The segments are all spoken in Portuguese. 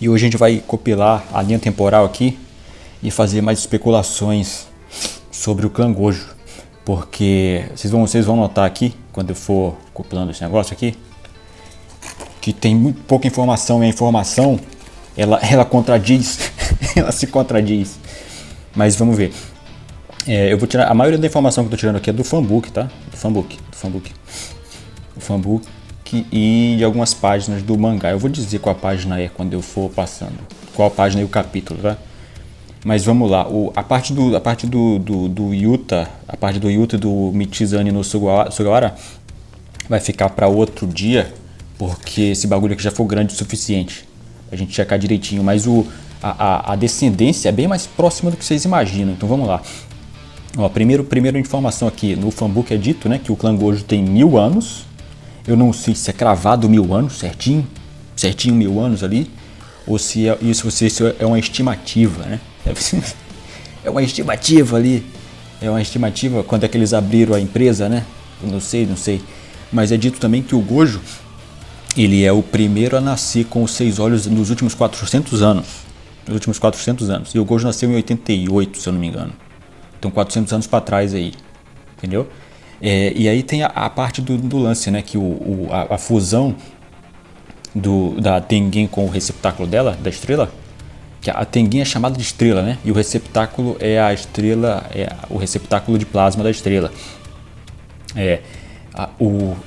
E hoje a gente vai compilar a linha temporal aqui e fazer mais especulações sobre o clã Gojo. Porque vocês vão notar aqui, quando eu for compilando esse negócio aqui, que tem muito pouca informação e a informação ela contradiz, ela se contradiz. Mas vamos ver. Eu vou tirar, a maioria da informação que eu tô tirando aqui é do fanbook, tá? Do fanbook. O fanbook e de algumas páginas do mangá. Eu vou dizer qual página é quando eu for passando. Qual página e o capítulo, tá? Mas vamos lá. A parte do Yuta, a parte do Yuta e do Michizane no Sugawara vai ficar para outro dia, porque esse bagulho aqui já foi grande o suficiente a gente checar direitinho, mas a descendência é bem mais próxima do que vocês imaginam, então vamos lá. Ó, primeira informação aqui, no fanbook é dito, né, que o clã Gojo tem 1000 anos, eu não sei se é cravado 1000 anos, certinho 1000 anos ali, ou se isso é uma estimativa, né, é uma estimativa ali, quando é que eles abriram a empresa, né, eu não sei, mas é dito também que o Gojo, ele é o primeiro a nascer com os 6 olhos nos últimos 400 anos. E o Gojo nasceu em 88, se eu não me engano. Então 400 anos para trás aí. Entendeu? E aí tem a parte do lance, né? Que a fusão da Tengen com o receptáculo dela, da estrela. Que a Tengen é chamada de estrela, né? E o receptáculo é a estrela, o receptáculo de plasma da estrela. É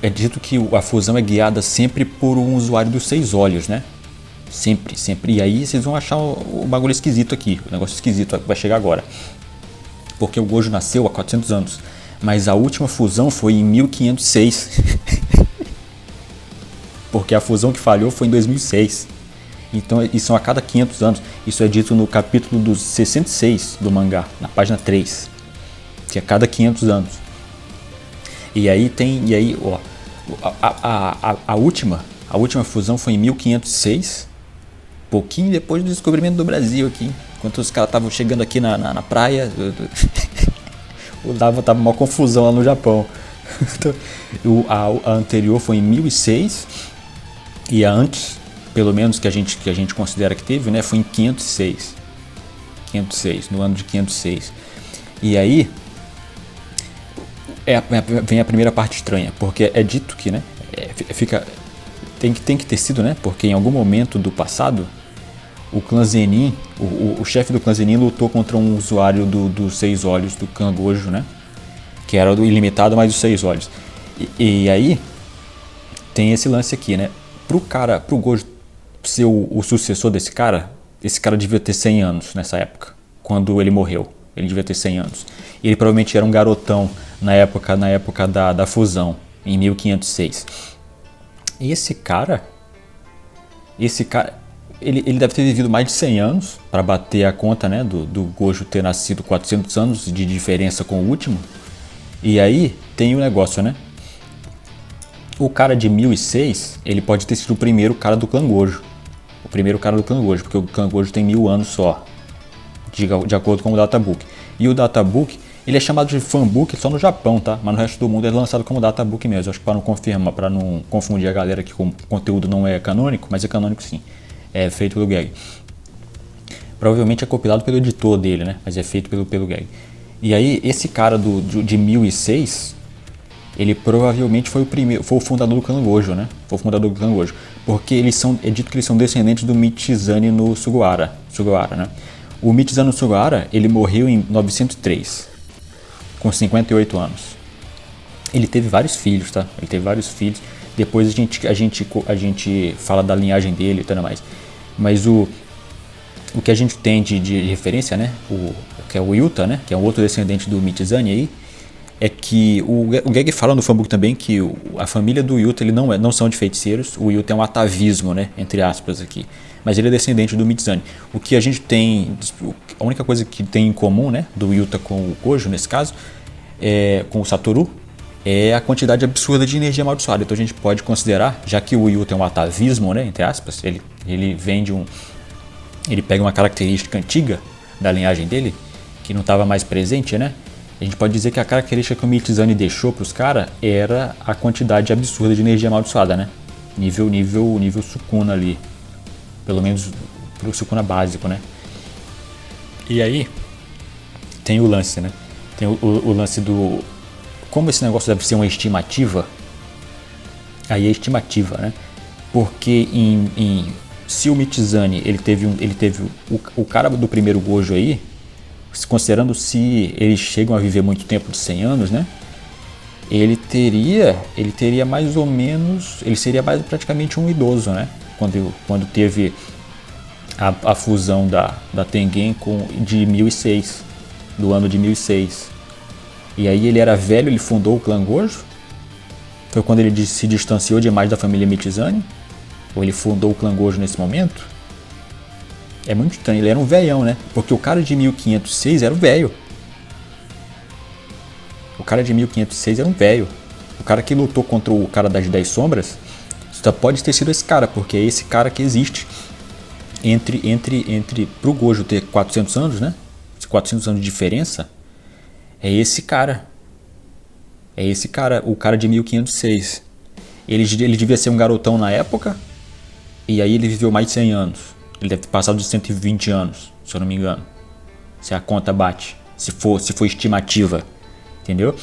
dito que a fusão é guiada sempre por um usuário dos 6 olhos, né? Sempre. E aí vocês vão achar o bagulho esquisito aqui, o negócio esquisito vai chegar agora. Porque o Gojo nasceu há 400 anos, mas a última fusão foi em 1506. Porque a fusão que falhou foi em 2006. Então isso a cada 500 anos. Isso é dito no capítulo dos 66 do mangá, na página 3. Que é a cada 500 anos. E aí ó, a última fusão foi em 1506, pouquinho depois do descobrimento do Brasil aqui. Enquanto os caras estavam chegando aqui na praia, tava uma confusão lá no Japão. A anterior foi em 1006 e a antes, pelo menos que a gente considera que teve, né, foi em 506, no ano de 506. E aí vem a primeira parte estranha, porque é dito que, né, tem que ter sido, né, porque em algum momento do passado o clã Zenin, o chefe do clã Zenin lutou contra um usuário dos 6 olhos do clã Gojo, né, que era do ilimitado mais os 6 olhos. E aí tem esse lance aqui, né, pro Gojo ser o sucessor desse cara, esse cara devia ter 100 anos nessa época, quando ele morreu. Ele devia ter 100 anos. E ele provavelmente era um garotão na época da fusão, em 1506. E esse cara, ele deve ter vivido mais de 100 anos para bater a conta, né, do Gojo ter nascido 400 anos de diferença com o último. E aí tem o negócio, né? O cara de 1006, ele pode ter sido o primeiro cara do clã Gojo. Porque o clã Gojo tem 1000 anos só. De acordo com o databook. E o databook, ele é chamado de fanbook só no Japão, tá? Mas no resto do mundo é lançado como databook mesmo. Acho que para não confundir a galera que o conteúdo não é canônico, mas é canônico sim. É feito pelo GAG. Provavelmente é compilado pelo editor dele, né? Mas é feito pelo GAG. E aí, esse cara de 1006, ele provavelmente foi o fundador do clã Gojo, né? Porque é dito que eles são descendentes do Michizane no Sugawara, né? O Michizane no Sugawara, ele morreu em 903, com 58 anos. Ele teve vários filhos, tá? Depois a gente fala da linhagem dele e tudo mais. Mas o que a gente tem de referência, né? Que é o Yuta, né? Que é um outro descendente do Michizane aí. É que o Geg fala no fanbook também que a família do Yuta ele não são de feiticeiros. O Yuta é um atavismo, né? Entre aspas aqui. Mas ele é descendente do Michizane. O que a gente tem, a única coisa que tem em comum, né? Do Yuta com o Gojo, nesse caso, com o Satoru, é a quantidade absurda de energia amaldiçoada. Então a gente pode considerar, já que o Yuta é um atavismo, né? Entre aspas, ele vem ele pega uma característica antiga da linhagem dele, que não estava mais presente, né? A gente pode dizer que a característica que o Michizane deixou para os caras era a quantidade absurda de energia amaldiçoada, né? Nível Sukuna ali. Pelo menos pro Sukuna básico, né? E aí tem o lance, né? Tem o lance do... Como esse negócio deve ser uma estimativa, aí é estimativa, né? Porque se o Michizane, ele teve o cara do primeiro Gojo aí, considerando se eles chegam a viver muito tempo, de 100 anos, né? Ele teria mais ou menos, ele seria praticamente um idoso, né? Quando teve a fusão da Tengen de 1006, do ano de 1006. E aí ele era velho, ele fundou o clã Gojo. Foi quando ele se distanciou demais da família Michizane? Ou ele fundou o clã Gojo nesse momento? É muito estranho, ele era um velhão, né? Porque o cara de 1506 era um velho. O cara de 1506 era um velho. O cara que lutou contra o cara das 10 sombras, só pode ter sido esse cara, porque é esse cara que existe pro Gojo ter 400 anos, né? 400 anos de diferença, é esse cara. É esse cara, o cara de 1506. Ele devia ser um garotão na época, e aí ele viveu mais de 100 anos. Ele deve ter passado de 120 anos, se eu não me engano. Se a conta bate, se for estimativa, entendeu?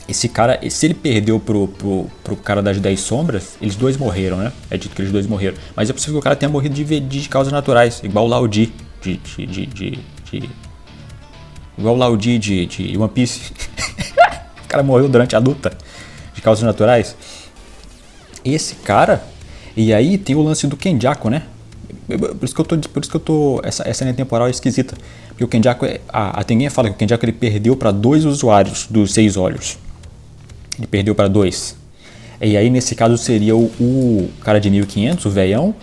Esse cara, se ele perdeu pro cara das 10 sombras, eles dois morreram, né? É dito que eles dois morreram. Mas é possível que o cara tenha morrido de causas naturais, igual o Lao Di igual o Lao Di de One Piece. O cara morreu durante a luta de causas naturais. Esse cara, e aí tem o lance do Kenjaku, né? Por isso que eu tô essa linha temporal é esquisita. Porque o Kenjaku, a Tengen fala que o Kenjaku ele perdeu para 2 usuários dos 6 olhos. Ele perdeu para 2. E aí nesse caso seria o cara de 1500, o velhão,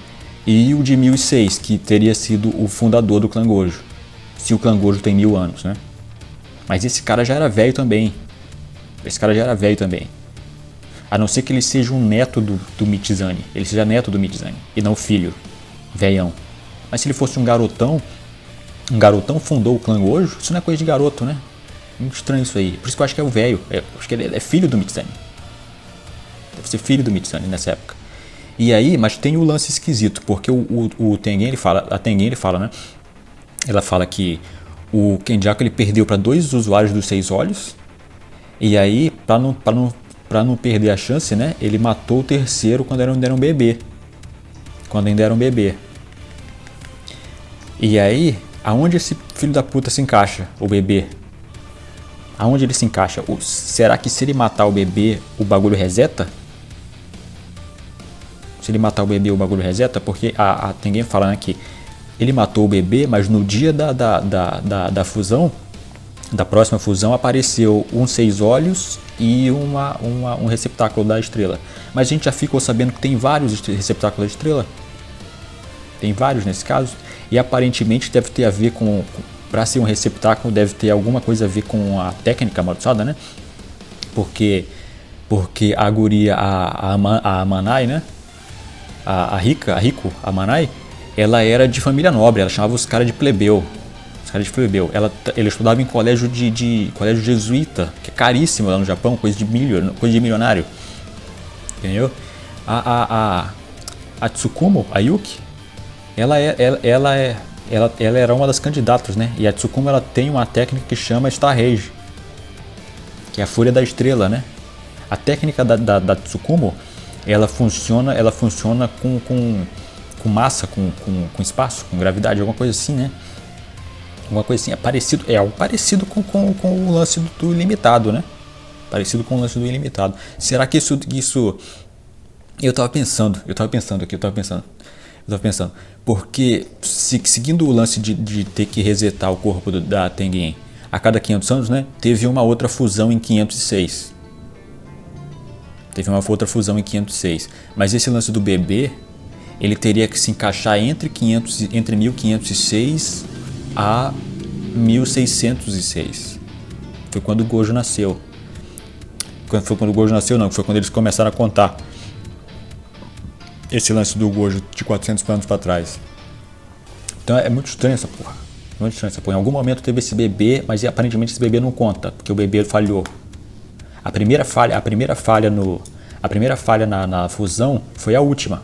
e o de 1006, que teria sido o fundador do clã Gojo. Se o clã Gojo tem 1000 anos, né? Mas esse cara já era velho também. A não ser que ele seja um neto do Michizane. Ele seja neto do Michizane e não filho, velhão. Mas se ele fosse um garotão fundou o clã Gojo, isso não é coisa de garoto, né? Muito estranho isso aí. Por isso que eu acho que é o velho. Acho que ele é filho do Michizane. Deve ser filho do Michizane nessa época. E aí, mas tem o lance esquisito, porque o Tengen, a Tengen ele fala, né? Ela fala que o Kenjaku ele perdeu para 2 usuários dos 6 olhos. E aí, para não perder a chance, né? Ele matou o terceiro quando ainda era um bebê. E aí, aonde esse filho da puta se encaixa, o bebê? Aonde ele se encaixa? Será que se ele matar o bebê, o bagulho reseta? Se ele matar o bebê, o bagulho reseta? Porque a Tengen fala, né, que ele matou o bebê, mas no dia da fusão, da próxima fusão, apareceu um 6 olhos e um receptáculo da estrela. Mas a gente já ficou sabendo que tem vários receptáculos da estrela. Tem vários nesse caso. E aparentemente deve ter a ver com... Para ser um receptáculo, deve ter alguma coisa a ver com a técnica amaldiçoada, né? Porque a guria, a Amanai, né? A Riko Amanai, ela era de família nobre, ela chamava os caras de plebeu. Ela estudava em colégio colégio jesuíta, que é caríssimo lá no Japão, coisa de milionário. Entendeu? A Tsukumo, a Yuki, ela era uma das candidatas, né? E a Tsukumo ela tem uma técnica que chama Star Rage, que é a Fúria da Estrela, né? A técnica da Tsukumo, ela funciona com massa, com espaço, com gravidade, alguma coisa assim, né? Alguma coisa assim, é algo parecido com o lance do ilimitado, né? Parecido com o lance do ilimitado. Será que isso... Eu tava pensando, porque seguindo o lance de ter que resetar o corpo da Tengen a cada 500 anos, né? Teve uma outra fusão em 506. Mas esse lance do bebê, ele teria que se encaixar entre 1506 a 1606. Foi quando o Gojo nasceu. Foi quando eles começaram a contar esse lance do Gojo de 400 anos para trás. Então é muito estranho essa porra. Em algum momento teve esse bebê, mas aparentemente esse bebê não conta, porque o bebê falhou. A primeira falha na fusão foi a última.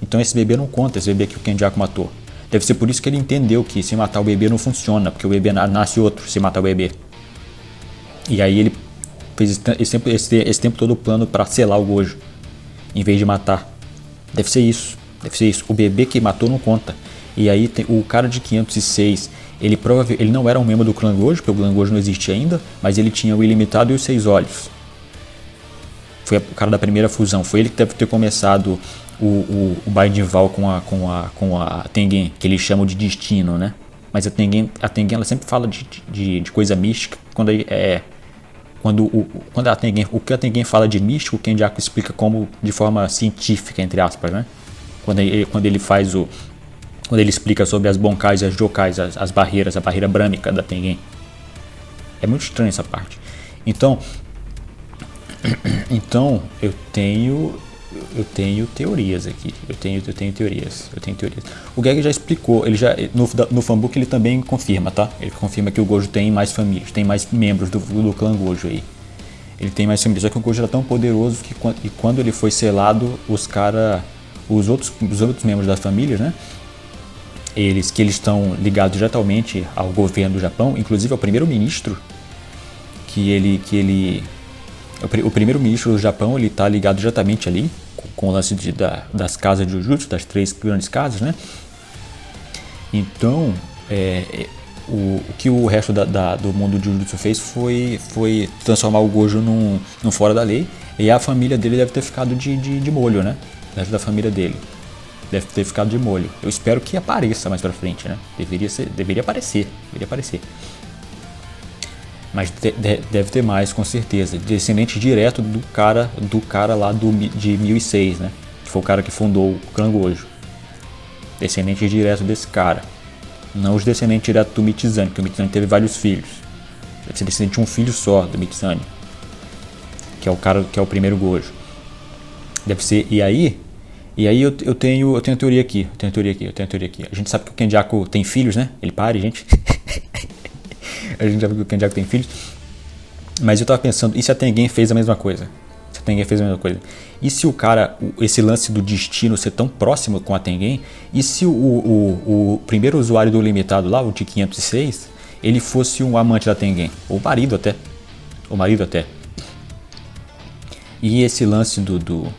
Então esse bebê não conta, esse bebê que o Kenjaku matou. Deve ser por isso que ele entendeu que se matar o bebê não funciona, porque o bebê nasce outro se matar o bebê. E aí ele fez esse tempo todo o plano para selar o Gojo, em vez de matar. Deve ser isso. O bebê que matou não conta. E aí o cara de 506, ele não era um membro do clã Gojo, porque o clã Gojo não existia ainda, mas ele tinha o Ilimitado e os 6 olhos. Foi o cara da primeira fusão. Foi ele que deve ter começado o Baidinval com a Tengen, que eles chamam de destino, né? Mas a Tengen ela sempre fala de coisa mística. O que a Tengen fala de místico, o Kenjaku explica como de forma científica, entre aspas, né? Quando ele explica sobre as Bonkais e as Jokais, as barreiras, a barreira brâmica da Tengen. É muito estranho essa parte. Então eu tenho teorias aqui. Eu tenho teorias. O Geg já explicou, no fanbook ele também confirma, tá? Ele confirma que o Gojo tem mais famílias, tem mais membros do clã Gojo aí. Ele tem mais famílias, só que o Gojo era tão poderoso que quando ele foi selado, os outros membros das famílias, né? Eles estão ligados diretamente ao governo do Japão, inclusive ao primeiro-ministro, o primeiro-ministro do Japão, ele está ligado diretamente ali com o lance das casas de Jujutsu, das 3 grandes casas, né? Então, o que o resto do mundo de Jujutsu fez foi transformar o Gojo num fora da lei, e a família dele deve ter ficado de molho, né? O resto da família dele deve ter ficado de molho. Eu espero que apareça mais pra frente, né? Deveria aparecer. Mas deve ter mais, com certeza. Descendente direto do cara lá de 1006, né? Que foi o cara que fundou o clã Gojo. Descendente direto desse cara. Não os descendentes direto do Mitsuzane, porque o Mitsuzane teve vários filhos. Deve ser descendente de um filho só do Mitsuzane, que é o cara que é o primeiro Gojo. Deve ser. E aí eu tenho teoria aqui. A gente sabe que o Kenjaku tem filhos, né? Ele pare, gente. A gente sabe que o Kenjaku tem filhos. Mas eu tava pensando, e se a Tengen fez a mesma coisa? E se esse lance do destino ser tão próximo com a Tengen? E se o primeiro usuário do Limitado lá, o de 506, ele fosse um amante da Tengen? Ou marido até. E esse lance do...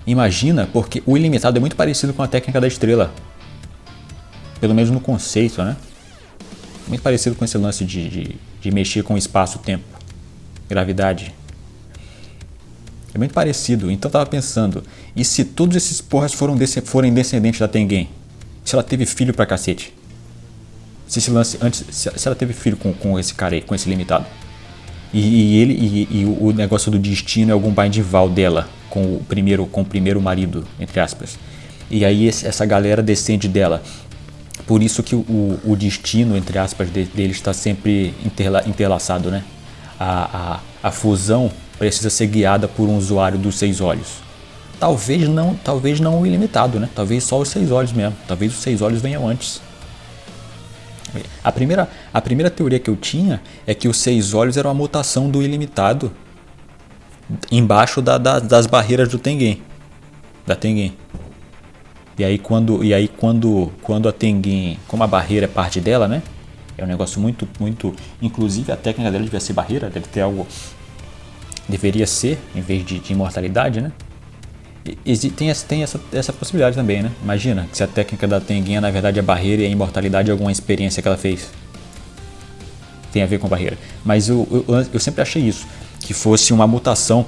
Imagina, porque o Ilimitado é muito parecido com a técnica da estrela. Pelo menos no conceito, né? Muito parecido com esse lance de mexer com espaço-tempo, gravidade. É muito parecido. Então eu tava pensando, e se todos esses porras forem descendentes da Tengen? Se ela teve filho pra cacete? Se ela teve filho com esse cara aí, com esse Limitado? E o negócio do destino é algum Baidinval dela com o primeiro marido, entre aspas. E aí essa galera descende dela. Por isso que o destino, entre aspas, dele está sempre interlaçado, né? A fusão precisa ser guiada por um usuário dos 6 olhos. Talvez não o Ilimitado, né? Talvez só os 6 olhos mesmo. Talvez os 6 olhos venham antes. A primeira teoria que eu tinha é que os 6 olhos eram a mutação do Ilimitado embaixo das barreiras da Tengen. E aí quando a Tengen, como a barreira é parte dela, né? É um negócio muito, inclusive a técnica dela devia ser barreira, deveria ser, em vez de imortalidade, né? Tem essa possibilidade também, né? Imagina que se a técnica da Tengen na verdade é barreira e a imortalidade é alguma experiência que ela fez. Tem a ver com a barreira. Mas eu sempre achei isso, que fosse uma mutação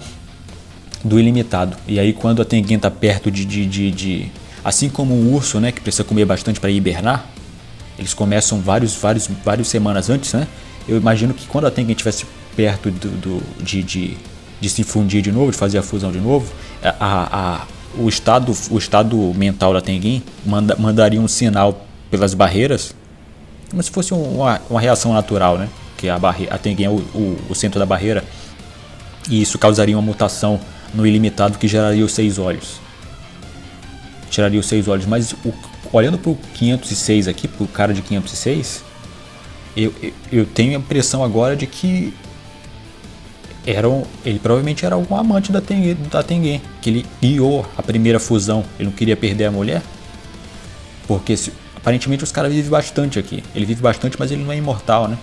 do Ilimitado. E aí quando a Tengen está perto assim como um urso, né, que precisa comer bastante para hibernar, eles começam várias semanas antes, né? Eu imagino que quando a Tengen estivesse perto de se fundir de novo, de fazer a fusão de novo, o estado mental da Tengen mandaria um sinal pelas barreiras, como se fosse uma reação natural, né? Que a Tengen é o centro da barreira, e isso causaria uma mutação no Ilimitado que geraria os 6 olhos. Mas olhando para o 506 aqui, para o cara de 506, eu tenho a impressão agora de que Ele provavelmente era algum amante da Tengen, que ele guiou a primeira fusão, ele não queria perder a mulher, porque aparentemente os caras vivem bastante aqui. Ele vive bastante, mas ele não é imortal, né?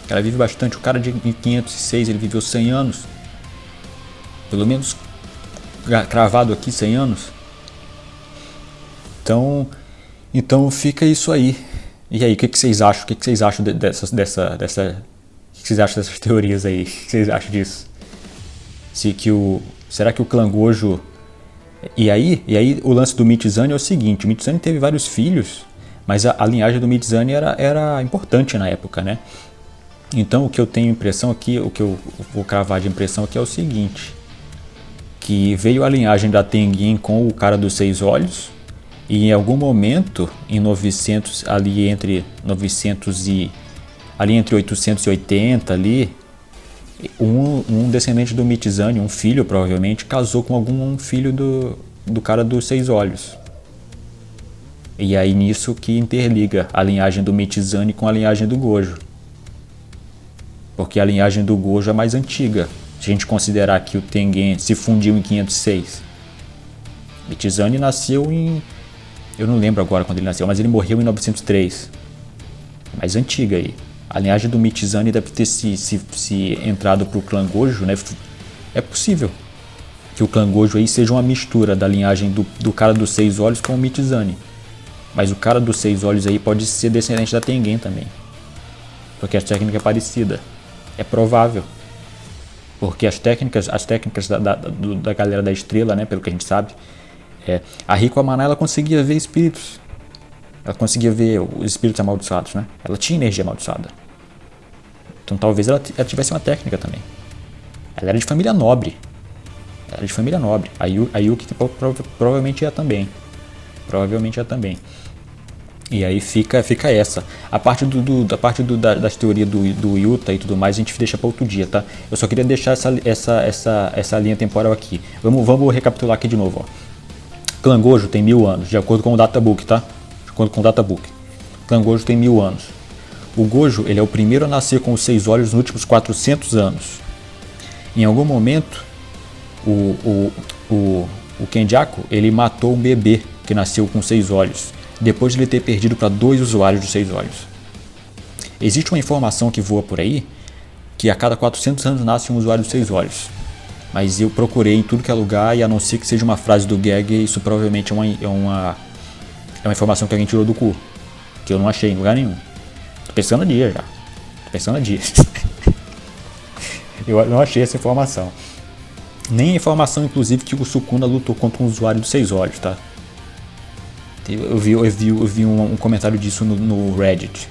O cara vive bastante, o cara de 1506, ele viveu 100 anos, pelo menos cravado aqui 100 anos. Então fica isso aí. E aí, o que vocês acham? O que vocês acham dessa o que vocês acham dessas teorias aí? O que vocês acham disso? Será que o clã Gojo... E aí o lance do Michizane é o seguinte: o Michizane teve vários filhos, mas a linhagem do Michizane era importante na época, né? Então o que eu tenho impressão aqui, o que eu vou cravar de impressão aqui é o seguinte: que veio a linhagem da Tengen com o cara dos 6 olhos, e em algum momento, em 900, ali entre 880, um descendente do Michizane, um filho provavelmente, casou com algum filho do cara dos 6 olhos. E aí nisso que interliga a linhagem do Michizane com a linhagem do Gojo. Porque a linhagem do Gojo é mais antiga, se a gente considerar que o Tengen se fundiu em 506. Michizane nasceu em... eu não lembro agora quando ele nasceu, mas ele morreu em 903. Mais antiga aí. A linhagem do Michizane deve ter se entrado para o clã Gojo, né? É possível que o clã Gojo aí seja uma mistura da linhagem do cara dos 6 olhos com o Michizane. Mas o cara dos 6 olhos aí pode ser descendente da Tengen também, porque a técnica é parecida. É provável, porque as técnicas da galera da estrela, né, pelo que a gente sabe, a Rico Amaná, ela conseguia ver espíritos. Ela conseguia ver os espíritos amaldiçoados, né? Ela tinha energia amaldiçoada. Então talvez ela tivesse uma técnica também. Ela era de família nobre. A Yuki provavelmente é também. E aí fica essa. A parte das teorias do Yuta e tudo mais, a gente deixa para outro dia, tá? Eu só queria deixar essa linha temporal aqui. Vamos recapitular aqui de novo, ó. Clã Gojo tem 1000 anos, de acordo com o databook, tá? De acordo com o databook. Clã Gojo tem 1000 anos. O Gojo, ele é o primeiro a nascer com os 6 olhos nos últimos 400 anos. Em algum momento, o Kenjaku, ele matou um bebê que nasceu com 6 olhos, depois de ele ter perdido para 2 usuários dos 6 olhos. Existe uma informação que voa por aí, que a cada 400 anos nasce um usuário dos 6 olhos. Mas eu procurei em tudo que é lugar, e a não ser que seja uma frase do Gag, isso provavelmente é uma informação que alguém tirou do cu, que eu não achei em lugar nenhum. Tô pensando a dia já. Eu não achei essa informação. Nem a informação, inclusive, que o Sukuna lutou contra um usuário dos 6 olhos, tá? Eu vi um comentário disso no Reddit,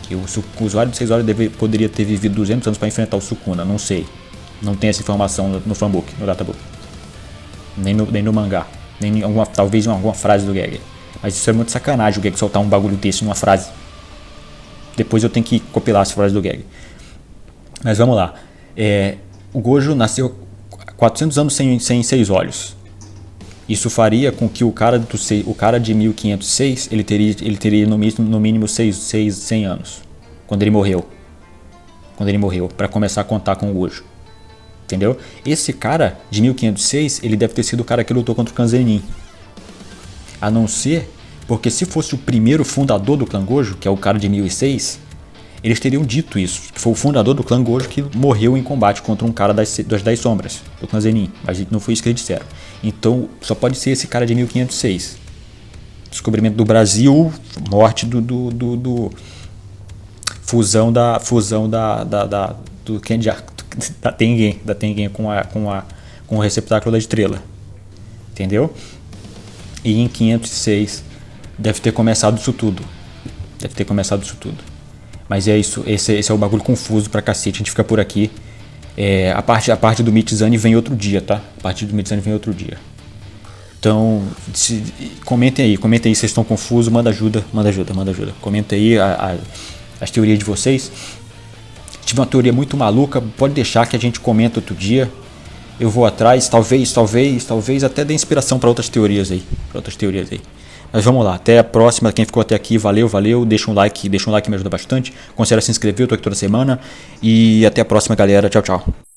que o usuário dos 6 olhos poderia ter vivido 200 anos para enfrentar o Sukuna, não sei. Não tem essa informação no fanbook, no databook. Nem no mangá. Talvez em alguma frase do Gag. Mas isso é muito sacanagem, o Gag soltar um bagulho desse numa frase. Depois eu tenho que compilar as frases do Gag. Mas vamos lá. O Gojo nasceu 400 anos sem 6 olhos. Isso faria com que o cara de 1506 ele teria no mínimo 100 anos. Quando ele morreu, para começar a contar com o Gojo. Entendeu? Esse cara de 1506, ele deve ter sido o cara que lutou contra o Kanzenin. A não ser, porque se fosse o primeiro fundador do clã Gojo, que é o cara de 1006, eles teriam dito isso, que foi o fundador do clã Gojo que morreu em combate contra um cara das 10 sombras, do clã Zenin, mas não foi isso que eles disseram. Então só pode ser esse cara de 1506. Descobrimento do Brasil, morte do fusão do Kenjaku, da Tengen com o receptáculo da estrela. Entendeu? E em 506 deve ter começado isso tudo. Mas é isso, esse é o bagulho confuso pra cacete, a gente fica por aqui. A parte do Michizane vem outro dia, tá? Então, comentem aí, se vocês estão confusos, manda ajuda. Comenta aí as teorias de vocês. Se tiver uma teoria muito maluca, pode deixar que a gente comenta outro dia. Eu vou atrás, talvez até dê inspiração para outras teorias aí. Mas vamos lá, até a próxima. Quem ficou até aqui, valeu. Deixa um like, me ajuda bastante. Considera se inscrever, eu tô aqui toda semana. E até a próxima, galera. Tchau, tchau.